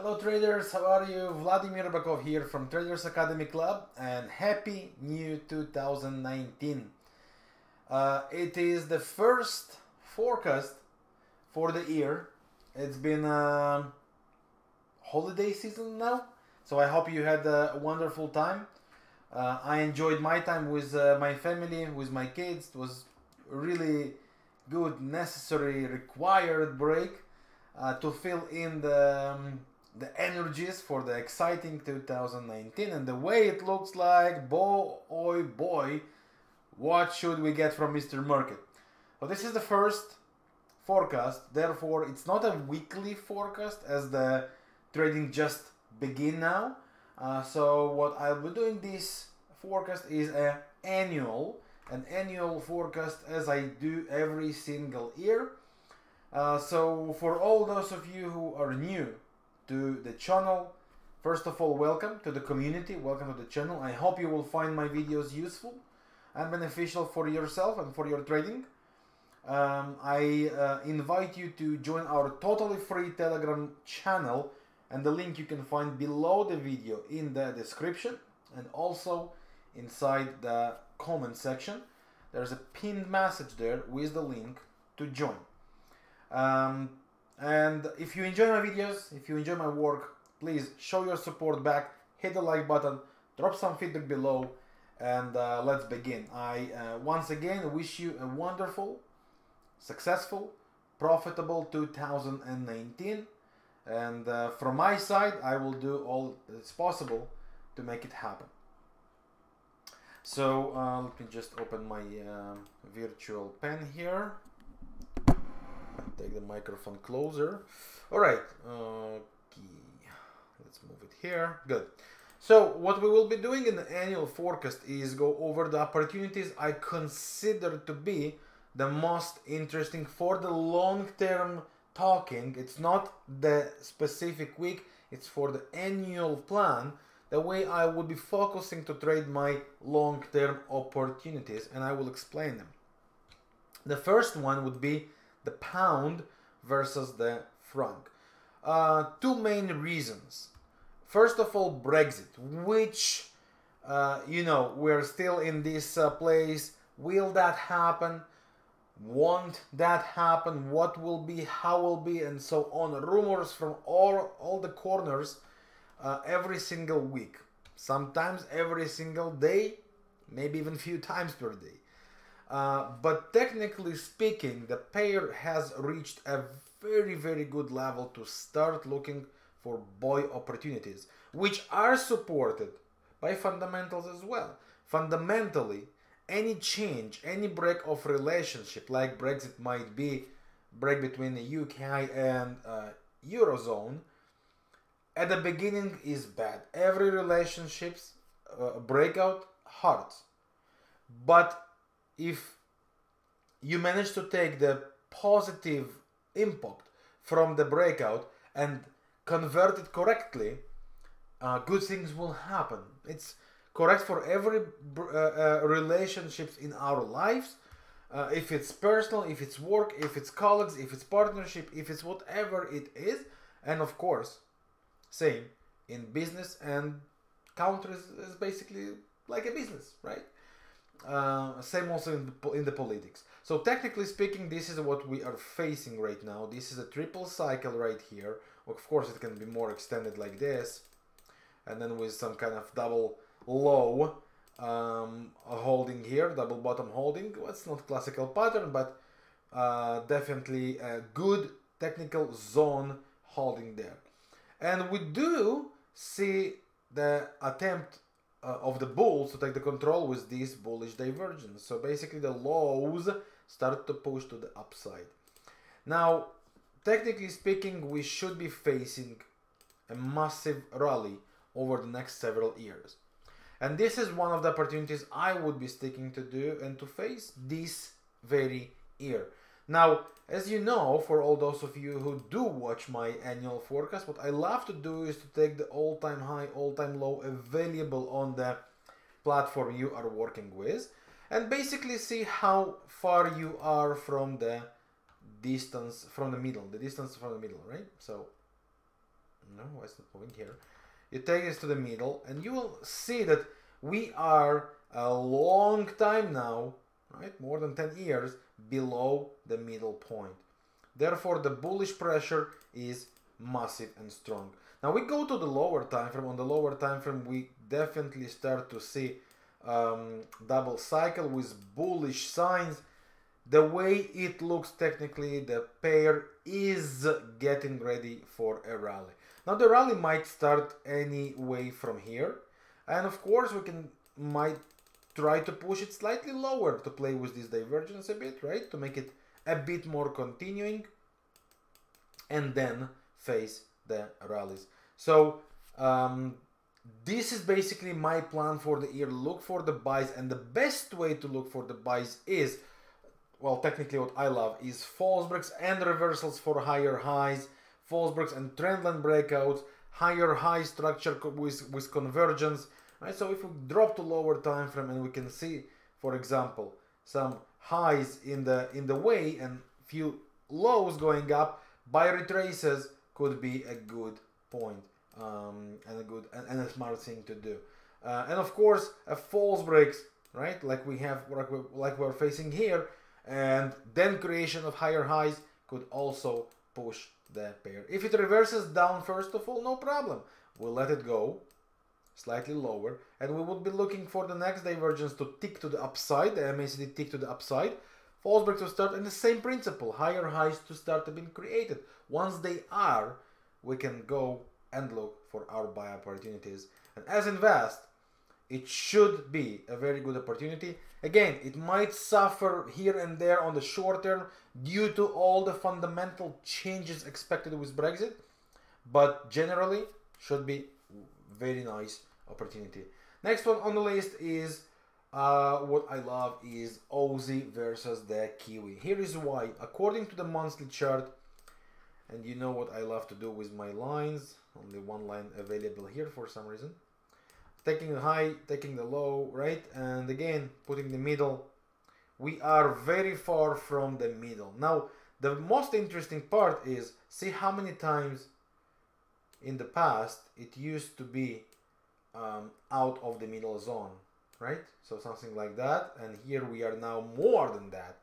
Hello traders, how are you? Vladimir Ribakov here from Traders Academy Club, and happy new 2019. It is the first forecast for the year. It's been holiday season now, so I hope you had a wonderful time. I enjoyed my time with my family, with my kids. It was really good, necessary, required break to fill in the energies for the exciting 2019. And the way it looks like, boy, what should we get from Mr. Market? Well, this is the first forecast, therefore it's not a weekly forecast as the trading just begin now. So what I'll be doing this forecast is an annual forecast, as I do every single year. So for all those of you who are new to the channel, first of all, welcome to the community, welcome to the channel. I hope you will find my videos useful and beneficial for yourself and for your trading. I invite you to join our totally free Telegram channel, and the link you can find below the video in the description and also inside the comment section. There's a pinned message there with the link to join. And if you enjoy my videos, if you enjoy my work, please show your support back, hit the like button, drop some feedback below, and let's begin. I once again wish you a wonderful, successful, profitable 2019, and from my side I will do all that's possible to make it happen. So let me just open my virtual pen here. Take the microphone closer. All right, let's move it here. Good. So what we will be doing in the annual forecast is go over the opportunities I consider to be the most interesting for the long-term talking. It's not the specific week, it's for the annual plan, the way I would be focusing to trade my long-term opportunities, and I will explain them. The first one would be the pound versus the franc. Two main reasons. First of all, Brexit, which we're still in this place. Will that happen? Won't that happen? What will be? How will be? And so on. Rumors from all the corners every single week. Sometimes every single day, maybe even a few times per day. But technically speaking, the pair has reached a very, very good level to start looking for buy opportunities, which are supported by fundamentals as well. Fundamentally, any change, any break of relationship, like Brexit might be, break between the UK and Eurozone, at the beginning is bad. Every relationship's breakout hurts. But if you manage to take the positive impact from the breakout and convert it correctly, good things will happen. It's correct for every relationships in our lives. If it's personal, if it's work, if it's colleagues, if it's partnership, if it's whatever it is. And of course, same in business, and countries is basically like a business, right? Same also in the politics. So technically speaking, this is what we are facing right now. This is a triple cycle right here. Of course, it can be more extended like this, and then with some kind of double low holding here, double bottom holding. Well, it's not classical pattern, but definitely a good technical zone holding there. And we do see the attempt of the bulls to take the control with this bullish divergence. So basically the lows start to push to the upside. Now, technically speaking, we should be facing a massive rally over the next several years. And this is one of the opportunities I would be sticking to do and to face this very year. Now, as you know, for all those of you who do watch my annual forecast, what I love to do is to take the all-time high, all-time low available on the platform you are working with, and basically see how far you are from the distance from the middle, right? So no, why it's not moving here? You take this to the middle, and you will see that we are a long time now, right, more than 10 years, below the middle point. Therefore, the bullish pressure is massive and strong. Now we go to the lower time frame. On the lower time frame, we definitely start to see double cycle with bullish signs. The way it looks technically, the pair is getting ready for a rally. Now the rally might start anyway from here, and of course we might try to push it slightly lower to play with this divergence a bit, right, to make it a bit more continuing, and then face the rallies. So this is basically my plan for the year. Look for the buys, and the best way to look for the buys is, well, technically what I love is false breaks and reversals for higher highs, false breaks and trendline breakouts, higher high structure with convergence, right? So if we drop to lower time frame and we can see, for example, some highs in the way and few lows going up, buy retraces could be a good point and a smart thing to do. And of course, a false breaks, right, like we're facing here, and then creation of higher highs could also push the pair. If it reverses down, first of all, no problem. We'll let it go slightly lower, and we would be looking for the next divergence to tick to the upside, the MACD tick to the upside, false break to start, and the same principle, higher highs to start to be created. Once they are, we can go and look for our buy opportunities. And as invest, it should be a very good opportunity. Again, it might suffer here and there on the short term due to all the fundamental changes expected with Brexit, but generally should be very nice opportunity. Next one on the list is what I love is Aussie versus the Kiwi. Here is why. According to the monthly chart, and you know what I love to do with my lines, only one line available here for some reason. Taking the high, taking the low, right? And again, putting the middle. We are very far from the middle. Now, the most interesting part is, see how many times in the past it used to be out of the middle zone, right? So something like that. And here we are now more than that.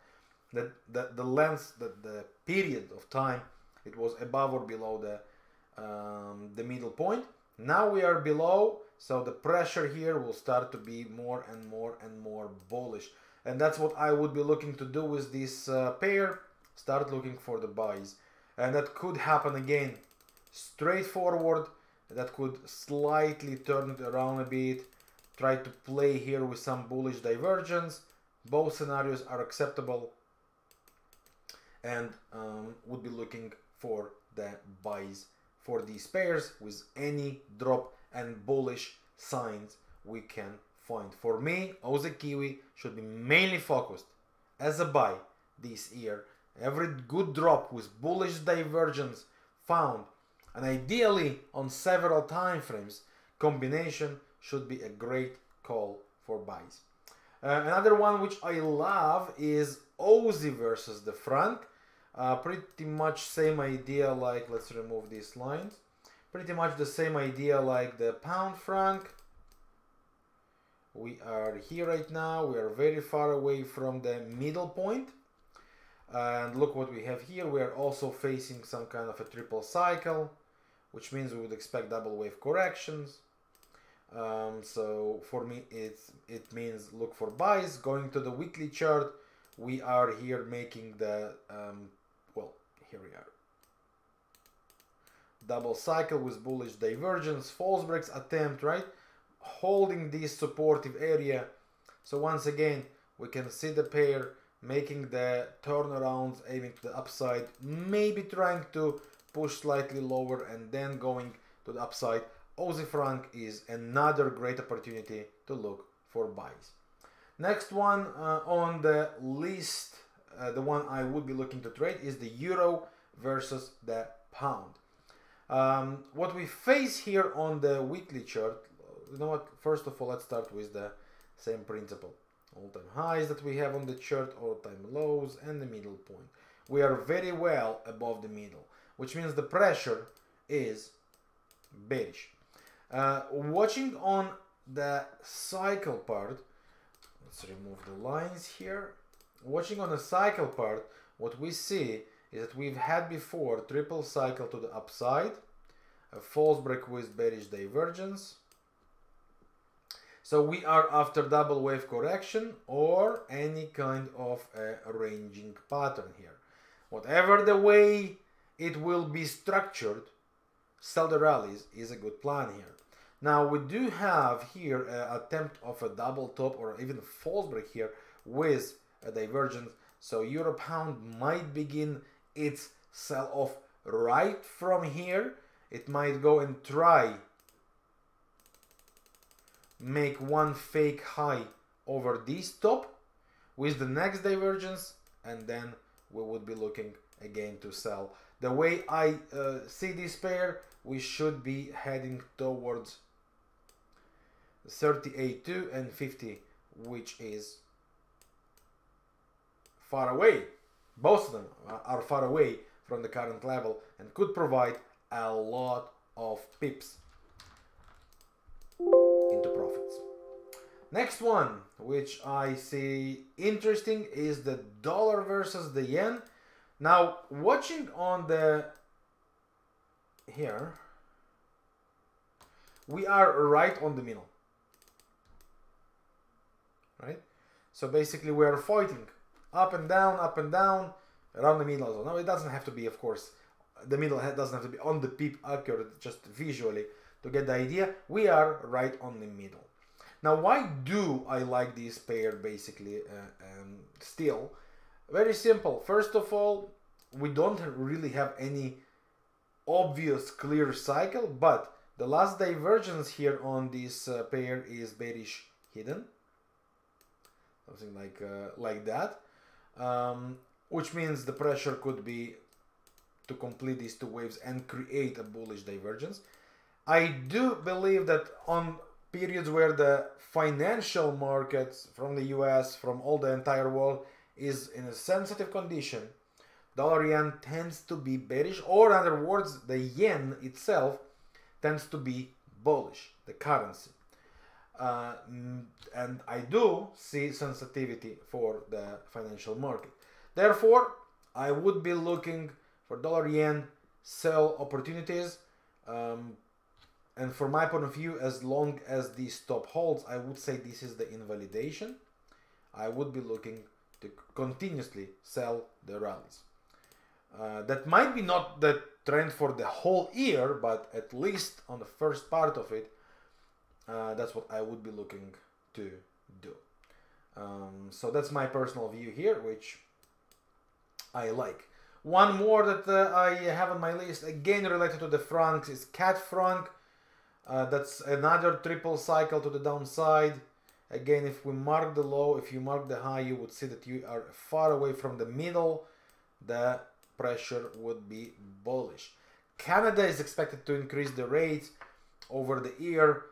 The length, the period of time, it was above or below the middle point. Now we are below, so the pressure here will start to be more and more and more bullish. And that's what I would be looking to do with this pair. Start looking for the buys. And that could happen again straightforward. That could slightly turn it around a bit. Try to play here with some bullish divergence. Both scenarios are acceptable. And would be looking for the buys for these pairs with any drop and bullish signs we can find. For me, Aussie Kiwi should be mainly focused as a buy this year. Every good drop with bullish divergence found, and ideally on several time frames, combination should be a great call for buys. Another one which I love is Aussie versus the Franc. Pretty much same idea, like, let's remove these lines. Pretty much the same idea like the pound franc. We are here right now. We are very far away from the middle point. And look what we have here. We are also facing some kind of a triple cycle, which means we would expect double wave corrections. So for me, it means look for buys. Going to the weekly chart, we are here making the well, here we are. Double cycle with bullish divergence, false breaks attempt, right? Holding this supportive area. So once again, we can see the pair making the turnarounds, aiming to the upside, maybe trying to push slightly lower and then going to the upside. Aussie franc is another great opportunity to look for buys. Next one on the list, the one I would be looking to trade is the euro versus the pound. What we face here on the weekly chart, you know what, first of all, let's start with the same principle. All-time highs that we have on the chart, all-time lows, and the middle point. We are very well above the middle, which means the pressure is bearish. Watching on the cycle part, let's remove the lines here. Watching on the cycle part, what we see is that we've had before triple cycle to the upside, a false break with bearish divergence. So we are after double wave correction or any kind of a ranging pattern here. Whatever the way it will be structured, sell the rallies is a good plan here. Now we do have here an attempt of a double top or even a false break here with a divergence. So euro pound might begin its sell off right from here. It might go and try make one fake high over this top with the next divergence, and then we would be looking again to sell. The way I see this pair, we should be heading towards 38.2 and 50, which is far away. Both of them are far away from the current level and could provide a lot of pips into profits. Next one, which I see interesting, is the dollar versus the yen. Now, watching on the here, we are right on the middle, right? So basically we are fighting up and down, around the middle zone. Now it doesn't have to be, of course, the middle doesn't have to be on the pip accurate, just visually to get the idea. We are right on the middle. Now, why do I like this pair basically still? Very simple. First of all, we don't really have any obvious clear cycle, but the last divergence here on this pair is bearish hidden, something like that, which means the pressure could be to complete these two waves and create a bullish divergence. I do believe that on periods where the financial markets from the US, from all the entire world is in a sensitive condition, dollar yen tends to be bearish, or in other words, the yen itself tends to be bullish, the currency. And I do see sensitivity for the financial market. Therefore, I would be looking for dollar yen sell opportunities. And from my point of view, as long as this stop holds, I would say this is the invalidation. I would be looking to continuously sell the rallies. That might be not the trend for the whole year, but at least on the first part of it, that's what I would be looking to do. So that's my personal view here, which I like. One more that I have on my list, again related to the francs, is CAD franc. That's another triple cycle to the downside. Again, if we mark the low, if you mark the high, you would see that you are far away from the middle. The pressure would be bullish. Canada is expected to increase the rates over the year.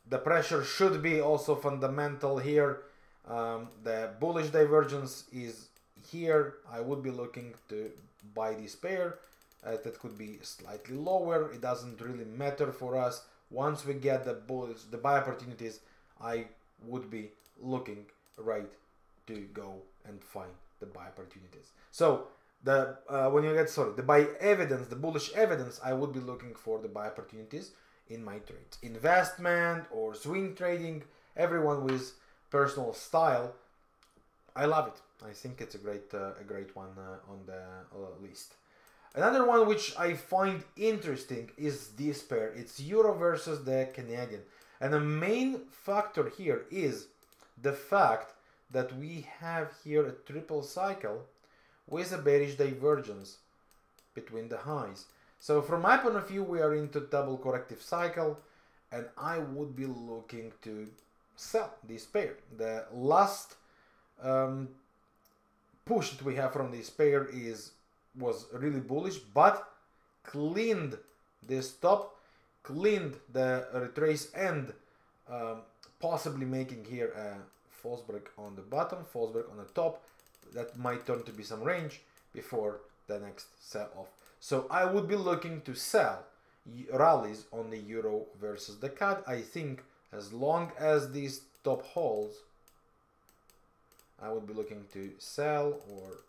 The pressure should be also fundamental here. The bullish divergence is here. I would be looking to buy this pair. That could be slightly lower. It doesn't really matter for us. Once we get the bullish, the buy opportunities, I would be looking right to go and find the buy opportunities. So the when you get the buy evidence, the bullish evidence, I would be looking for the buy opportunities in my trades. Investment or swing trading, everyone with personal style, I love it. I think it's a great one on the list. Another one which I find interesting is this pair. It's euro versus the Canadian. And the main factor here is the fact that we have here a triple cycle with a bearish divergence between the highs. So from my point of view, we are into double corrective cycle, and I would be looking to sell this pair. The last push that we have from this pair was really bullish, but cleaned this top, cleaned the retrace, and possibly making here a false break on the bottom, false break on the top. That might turn to be some range before the next sell off. So I would be looking to sell rallies on the euro versus the CAD. I think as long as these top holds, I would be looking to sell or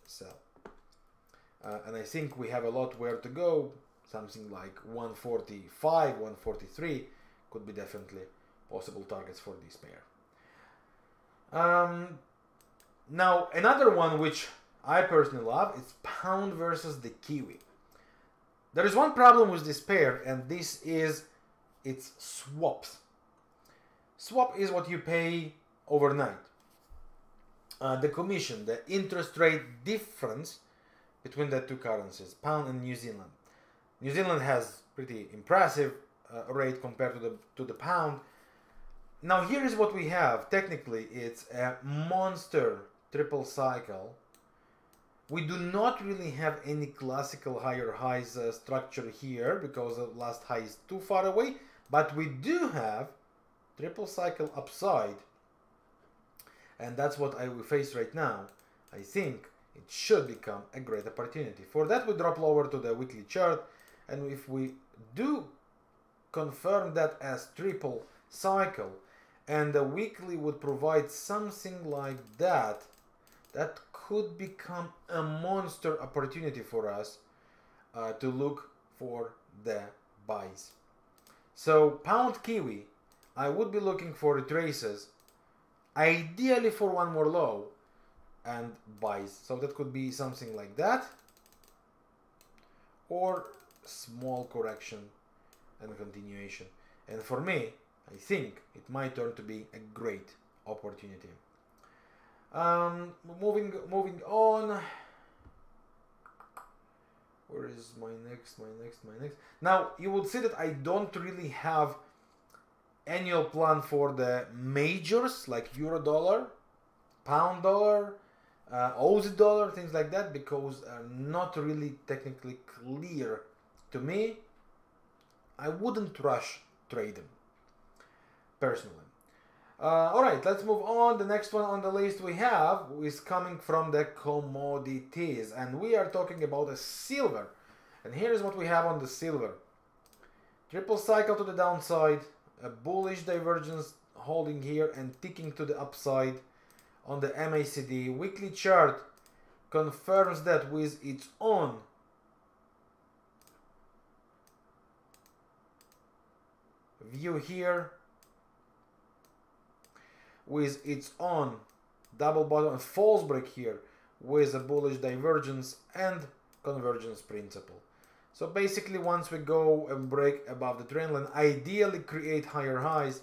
sell. And I think we have a lot where to go. Something like 145, 143 could be definitely possible targets for this pair. Now another one which I personally love is pound versus the Kiwi. There is one problem with this pair, and this is its swaps. Swap is what you pay overnight. The commission, the interest rate difference between the two currencies, pound and New Zealand. New Zealand has pretty impressive rate compared to the pound. Now here is what we have. Technically, it's a monster triple cycle. We do not really have any classical higher highs structure here because the last high is too far away, but we do have triple cycle upside, and that's what I will face right now. I think it should become a great opportunity. For that, we drop lower to the weekly chart, and if we do confirm that as triple cycle, and the weekly would provide something like that, that could become a monster opportunity for us to look for the buys. So pound Kiwi, I would be looking for retraces, ideally for one more low, and buys. So that could be something like that, or small correction and continuation. And for me, I think it might turn to be a great opportunity. Moving on. Where is my next? Now you will see that I don't really have annual plan for the majors like euro dollar, pound dollar, Aussie dollar, things like that, because are not really technically clear to me. I wouldn't rush trade them personally. Alright, let's move on. The next one on the list we have is coming from the commodities, and we are talking about a silver. And here's what we have on the silver. Triple cycle to the downside, a bullish divergence holding here and ticking to the upside on the MACD. Weekly chart confirms that with its own view here, with its own double bottom and false break here with a bullish divergence and convergence principle. So basically, once we go and break above the trend line, ideally create higher highs,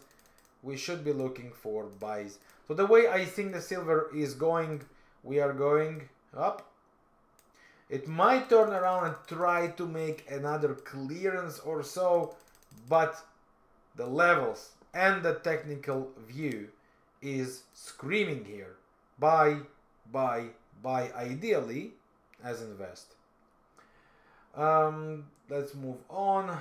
we should be looking for buys. So the way I think the silver is going, we are going up. It might turn around and try to make another clearance or so, but the levels and the technical view is screaming here. Buy, ideally as invest. Let's move on.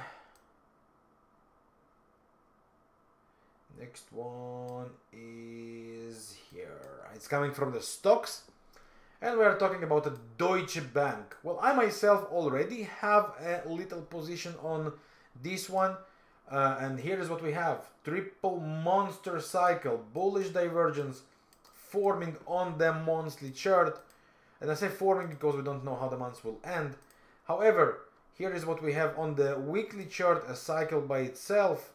Next one is here. It's coming from the stocks, and we are talking about the Deutsche Bank. Well, I myself already have a little position on this one. And here is what we have. Triple monster cycle, bullish divergence forming on the monthly chart. And I say forming because we don't know how the months will end. However, here is what we have on the weekly chart, a cycle by itself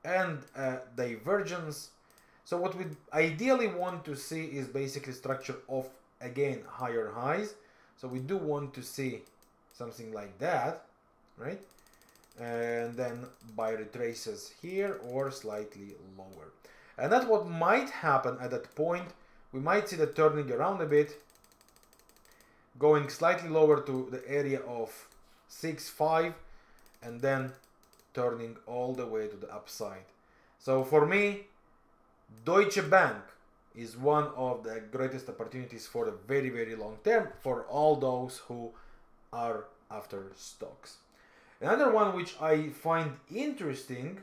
and a divergence. So what we ideally want to see is basically structure of, again, higher highs. So we do want to see something like that, right? And then buy retraces here or slightly lower. And that's what might happen at that point. We might see the turning around a bit, going slightly lower to the area of 6.5 and then turning all the way to the upside. So for me, Deutsche Bank is one of the greatest opportunities for the very, very long term for all those who are after stocks. Another one which I find interesting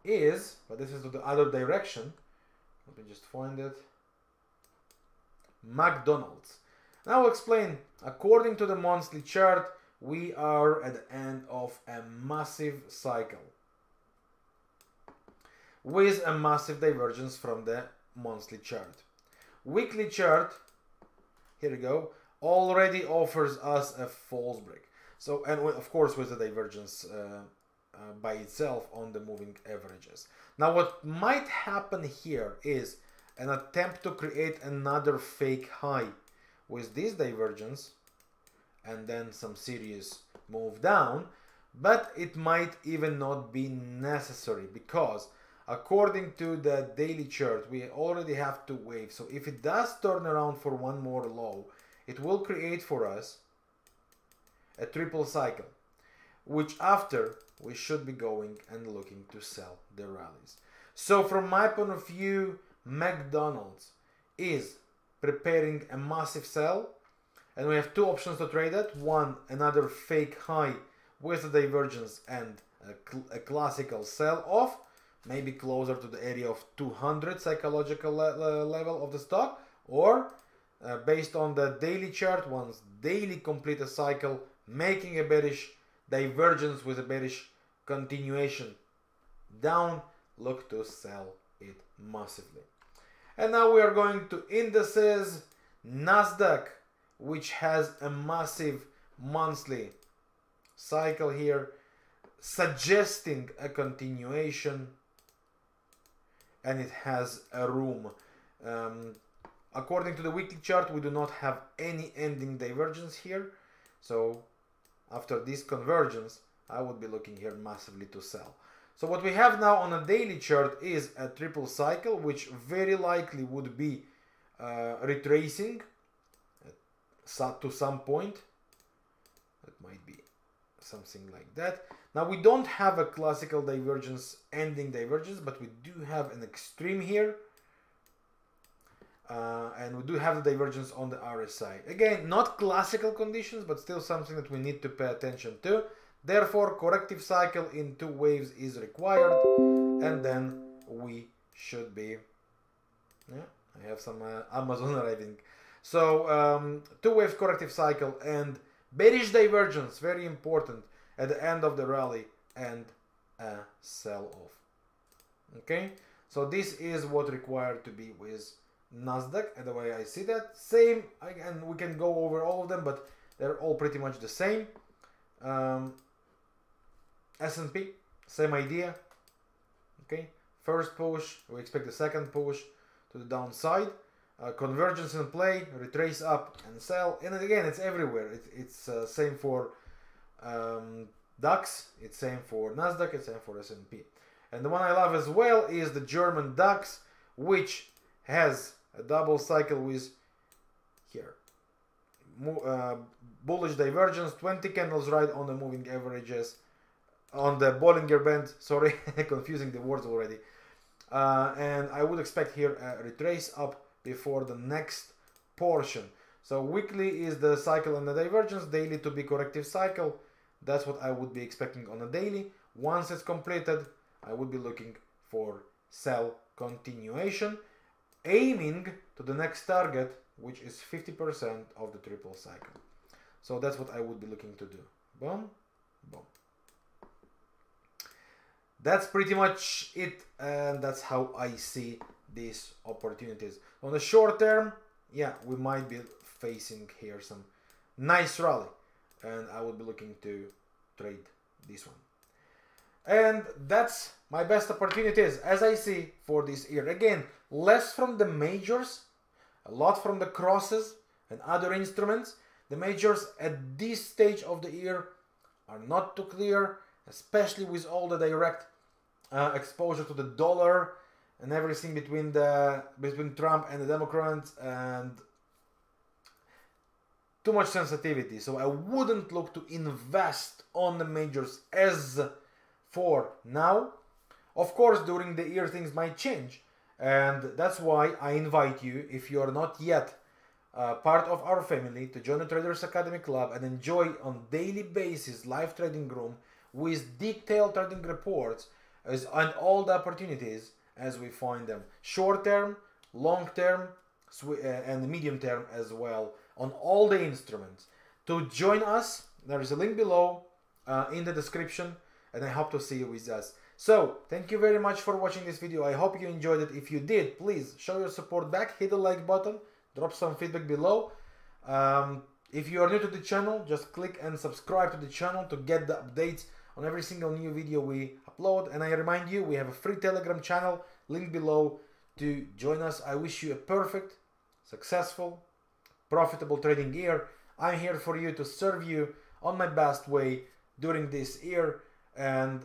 is, but this is to the other direction, let me just find it, McDonald's. Now I'll explain. According to the monthly chart, we are at the end of a massive cycle with a massive divergence from the monthly chart. Weekly chart, here we go, already offers us a false break. So, and of course with the divergence by itself on the moving averages. Now what might happen here is an attempt to create another fake high with this divergence and then some serious move down, but it might even not be necessary because according to the daily chart we already have two waves. So if it does turn around for one more low, it will create for us a triple cycle, which after we should be going and looking to sell the rallies. So from my point of view, McDonald's is preparing a massive sell, and we have two options to trade at. One, another fake high with a divergence and a classical sell off, maybe closer to the area of 200 psychological level of the stock, or based on the daily chart, once daily complete a cycle, making a bearish divergence with a bearish continuation down, look to sell it massively. And now we are going to indices. NASDAQ, which has a massive monthly cycle here, suggesting a continuation, and it has a room. According to the weekly chart, we do not have any ending divergence here. So after this convergence, I would be looking here massively to sell. So what we have now on a daily chart is a triple cycle, which very likely would be retracing to some point. That might be something like that. Now we don't have a classical divergence, ending divergence, but we do have an extreme here. And we do have the divergence on the RSI. Again, not classical conditions, but still something that we need to pay attention to. Therefore, corrective cycle in two waves is required, and then we should be... Yeah, I have some Amazon arriving. So, two waves corrective cycle and bearish divergence, very important, at the end of the rally, and a sell-off. Okay, so this is what required to be with NASDAQ, and the way I see that. Same, and we can go over all of them, but they're all pretty much the same. S&P, same idea. Okay, first push, we expect the second push to the downside. Convergence in play, retrace up and sell. And again, it's everywhere. It's same for DAX, it's same for NASDAQ, it's same for S&P. And the one I love as well is the German DAX, which has a double cycle with here bullish divergence, 20 candles right on the moving averages, on the Bollinger Band, sorry, confusing the words already. And I would expect here a retrace up before the next portion. So weekly is the cycle and the divergence, daily to be corrective cycle. That's what I would be expecting on a daily. Once it's completed, I would be looking for sell continuation, aiming to the next target, which is 50% of the triple cycle. So that's what I would be looking to do. Boom, boom. That's pretty much it, and that's how I see these opportunities. On the short term, yeah, we might be facing here some nice rally, and I would be looking to trade this one. And that's my best opportunities as I see for this year. Again, less from the majors, a lot from the crosses and other instruments. The majors at this stage of the year are not too clear, especially with all the direct exposure to the dollar and everything between Trump and the Democrats, and too much sensitivity. So I wouldn't look to invest on the majors as for now. Of course, during the year things might change, and that's why I invite you, if you are not yet part of our family, to join the Traders Academy Club and enjoy on daily basis live trading room with detailed trading reports and all the opportunities as we find them, short term, long term, and medium term as well, on all the instruments. To join us There is a link below in the description, and I hope to see you with us. So, thank you very much for watching this video. I hope you enjoyed it. If you did, please show your support back, hit the like button, drop some feedback below. If you are new to the channel, just click and subscribe to the channel to get the updates on every single new video we upload. And I remind you, we have a free Telegram channel, link below to join us. I wish you a perfect, successful, profitable trading year. I'm here for you to serve you on my best way during this year. And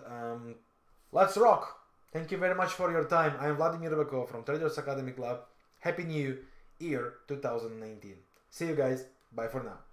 let's rock. Thank you very much for your time. I'm Vladimir Ribakov from Traders Academy Club. Happy New Year 2019. See you guys. Bye for now.